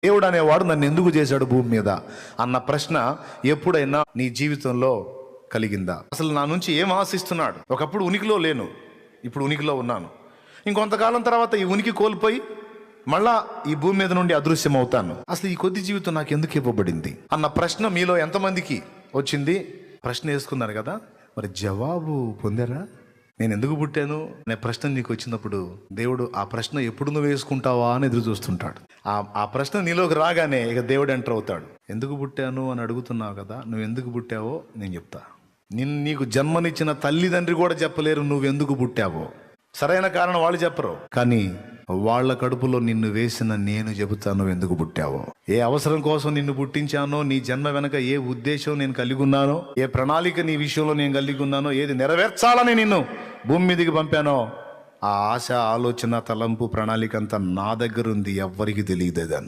దేవుడు అనేవాడు నన్ను ఎందుకు చేశాడు భూమి మీద అన్న ప్రశ్న ఎప్పుడైనా నీ జీవితంలో కలిగిందా? అసలు నా నుంచి ఏం ఆశిస్తున్నాడు? ఒకప్పుడు ఉనికిలో లేను, ఇప్పుడు ఉనికిలో ఉన్నాను. ఇంకొంతకాలం తర్వాత ఈ ఉనికి కోల్పోయి మళ్ళా ఈ భూమి మీద నుండి అదృశ్యం అవుతాను. అసలు ఈ కొద్ది జీవితం నాకు ఎందుకు ఇవ్వబడింది అన్న ప్రశ్న మీలో ఎంతమందికి వచ్చింది? ప్రశ్న వేసుకున్నారు కదా, మరి జవాబు పొందారా? నేను ఎందుకు పుట్టాను అనే ప్రశ్న నీకు వచ్చినప్పుడు దేవుడు ఆ ప్రశ్న ఎప్పుడు నువ్వు వేసుకుంటావా అని ఎదురు చూస్తుంటాడు. ఆ ప్రశ్న నీలోకి రాగానే ఇక దేవుడు ఎంటర్ అవుతాడు. ఎందుకు పుట్టాను అని అడుగుతున్నావు కదా, నువ్వు ఎందుకు పుట్టావో నేను చెప్తా. నీకు జన్మనిచ్చిన తల్లిదండ్రి కూడా చెప్పలేరు నువ్వెందుకు పుట్టావో. సరైన కారణం వాళ్ళు చెప్పరు, కానీ వాళ్ళ కడుపులో నిన్ను వేసిన నేను చెబుతాను నువ్వు ఎందుకు పుట్టావో. ఏ అవసరం కోసం నిన్ను పుట్టించానో, నీ జన్మ వెనక ఏ ఉద్దేశం నేను కలిగి ఉన్నానో, ఏ ప్రణాళిక నీ విషయంలో నేను కలిగి ఉన్నానో, ఏది నెరవేర్చాలని నిన్ను భూమి మీదకి పంపానో, ఆ ఆశ, ఆలోచన, తలంపు, ప్రణాళిక అంతా నా దగ్గర ఉంది, ఎవ్వరికి తెలియదు.